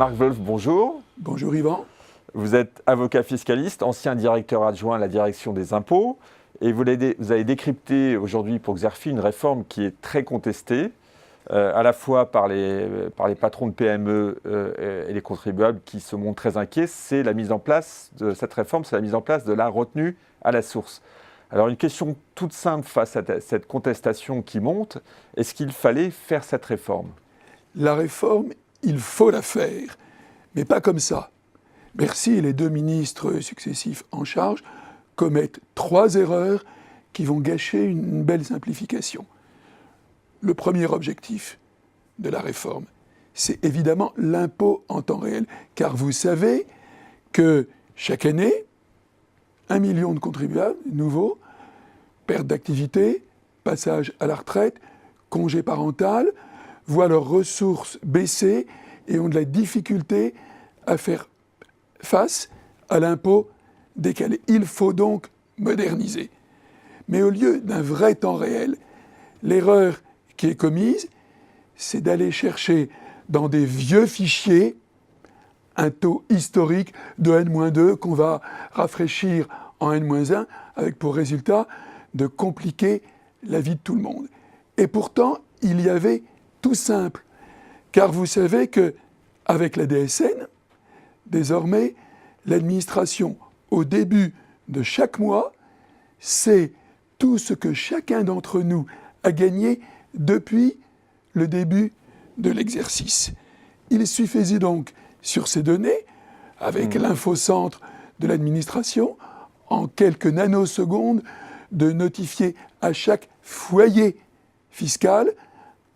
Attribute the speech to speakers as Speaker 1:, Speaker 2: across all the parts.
Speaker 1: Marc Wolf, bonjour.
Speaker 2: Bonjour Yvan.
Speaker 1: Vous êtes avocat fiscaliste, ancien directeur adjoint à la direction des impôts, et vous avez décrypté aujourd'hui pour Xerfi une réforme qui est très contestée, à la fois par les patrons de PME et les contribuables qui se montrent très inquiets. C'est la mise en place de cette réforme, c'est la mise en place de la retenue à la source. Alors une question toute simple face à cette contestation qui monte, est-ce qu'il fallait faire cette réforme ?
Speaker 2: La réforme, il faut la faire, mais pas comme ça. Bercy et les deux ministres successifs en charge commettent 3 erreurs qui vont gâcher une belle simplification. Le premier objectif de la réforme, c'est évidemment l'impôt en temps réel, car vous savez que chaque année, 1 million de contribuables nouveaux, perte d'activité, passage à la retraite, congé parental, voient leurs ressources baisser et ont de la difficulté à faire face à l'impôt décalé. Il faut donc moderniser. Mais au lieu d'un vrai temps réel, l'erreur qui est commise, c'est d'aller chercher dans des vieux fichiers un taux historique de N-2 qu'on va rafraîchir en N-1 avec pour résultat de compliquer la vie de tout le monde. Et pourtant, il y avait tout simple, car vous savez qu'avec la DSN, désormais, l'administration, au début de chaque mois, sait tout ce que chacun d'entre nous a gagné depuis le début de l'exercice. Il suffisait donc, sur ces données, avec l'infocentre de l'administration, en quelques nanosecondes, de notifier à chaque foyer fiscal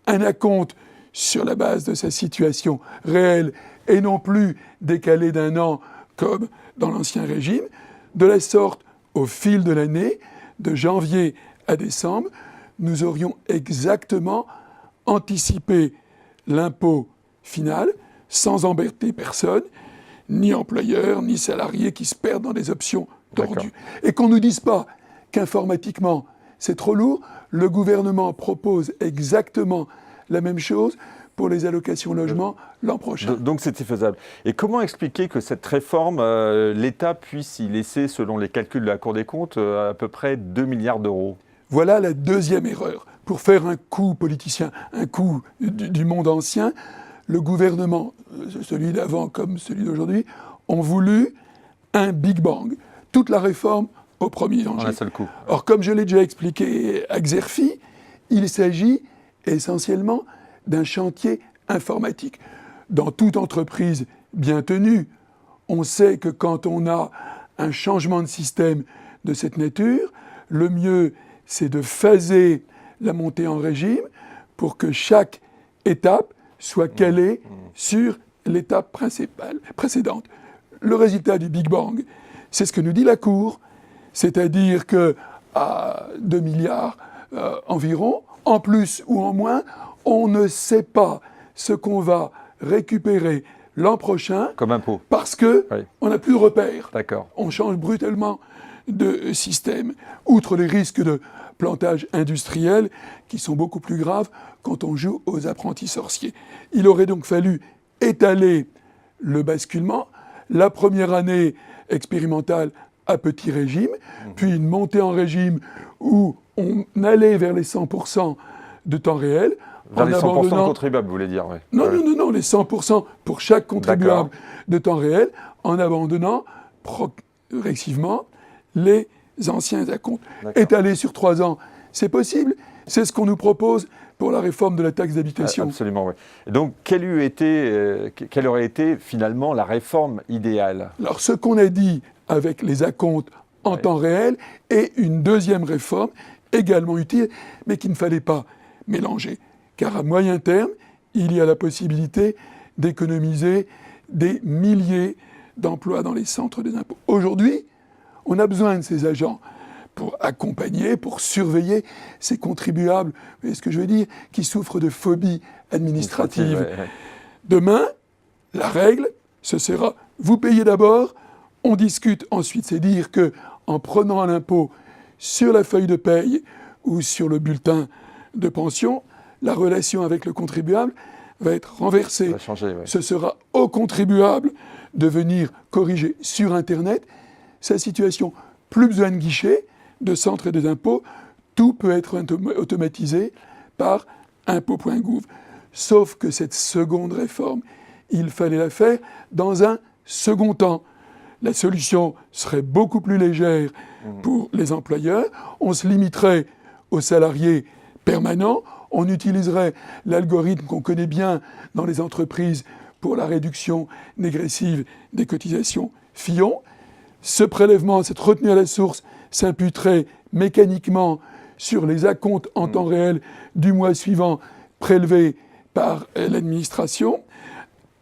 Speaker 2: un acompte sur la base de sa situation réelle et non plus décalé d'un an comme dans l'ancien régime, de la sorte, au fil de l'année, de janvier à décembre, nous aurions exactement anticipé l'impôt final sans embêter personne, ni employeurs, ni salariés qui se perdent dans des options tordues. Et qu'on ne nous dise pas qu'informatiquement, c'est trop lourd, le gouvernement propose exactement la même chose pour les allocations logement l'an prochain.
Speaker 1: Donc c'était faisable. Et comment expliquer que cette réforme, l'État puisse y laisser, selon les calculs de la Cour des comptes, à peu près 2 milliards d'euros ?
Speaker 2: Voilà la deuxième erreur. Pour faire un coup politicien, un coup du monde ancien, le gouvernement, celui d'avant comme celui d'aujourd'hui, ont voulu un Big Bang. Toute la réforme au premier danger.
Speaker 1: En un seul coup.
Speaker 2: Or, comme je l'ai déjà expliqué à Xerfi, il s'agit essentiellement d'un chantier informatique. Dans toute entreprise bien tenue, on sait que quand on a un changement de système de cette nature, le mieux, c'est de phaser la montée en régime pour que chaque étape soit calée sur l'étape précédente. Le résultat du Big Bang, c'est ce que nous dit la Cour, c'est-à-dire qu'à 2 milliards environ, en plus ou en moins, on ne sait pas ce qu'on va récupérer l'an prochain.
Speaker 1: Comme impôt.
Speaker 2: Parce qu'on n'a plus de repères.
Speaker 1: D'accord.
Speaker 2: On change brutalement de système. Outre les risques de plantage industriel qui sont beaucoup plus graves quand on joue aux apprentis sorciers. Il aurait donc fallu étaler le basculement. La première année expérimentale à petit régime, puis une montée en régime où on allait vers les 100% de temps réel.
Speaker 1: Vers les 100% de contribuables, vous voulez dire, oui.
Speaker 2: Non, les 100% pour chaque contribuable de temps réel, en abandonnant progressivement les anciens acomptes. Étaler sur 3 ans, c'est possible. C'est ce qu'on nous propose pour la réforme de la taxe d'habitation.
Speaker 1: Absolument, oui. Et donc, quelle aurait été finalement la réforme idéale ?
Speaker 2: Alors, ce qu'on a dit avec les acomptes en temps réel est une deuxième réforme également utile, mais qu'il ne fallait pas mélanger. Car à moyen terme, il y a la possibilité d'économiser des milliers d'emplois dans les centres des impôts. Aujourd'hui, on a besoin de ces agents pour accompagner, pour surveiller ces contribuables, vous voyez ce que je veux dire, qui souffrent de phobie administrative. Demain, la règle, ce sera, vous payez d'abord, on discute ensuite. C'est dire qu'en prenant l'impôt sur la feuille de paye ou sur le bulletin de pension, la relation avec le contribuable va être renversé.
Speaker 1: Ça va changer, ouais.
Speaker 2: Ce sera au contribuable de venir corriger sur Internet sa situation. Plus besoin de guichet, de centre et des impôts, tout peut être automatisé par impôts.gouv. Sauf que cette seconde réforme, il fallait la faire dans un second temps. La solution serait beaucoup plus légère pour les employeurs. On se limiterait aux salariés permanents. On utiliserait l'algorithme qu'on connaît bien dans les entreprises pour la réduction dégressive des cotisations Fillon. Ce prélèvement, cette retenue à la source, s'imputerait mécaniquement sur les acomptes en temps réel du mois suivant prélevés par l'administration.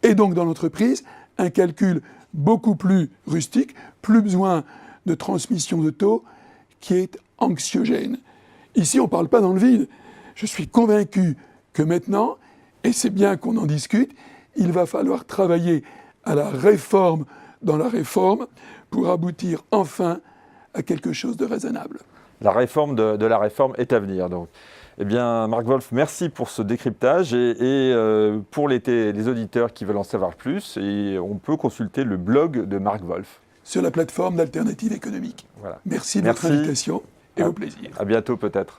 Speaker 2: Et donc dans l'entreprise, un calcul beaucoup plus rustique, plus besoin de transmission de taux qui est anxiogène. Ici, on ne parle pas dans le vide. Je suis convaincu que maintenant, et c'est bien qu'on en discute, il va falloir travailler à la réforme dans la réforme pour aboutir enfin à quelque chose de raisonnable.
Speaker 1: La réforme de la réforme est à venir, donc. Eh bien, Marc Wolf, merci pour ce décryptage et pour les auditeurs qui veulent en savoir plus, et on peut consulter le blog de Marc Wolf.
Speaker 2: Sur la plateforme d'Alternative économique.
Speaker 1: Voilà.
Speaker 2: Merci de votre invitation et au plaisir.
Speaker 1: À bientôt peut-être.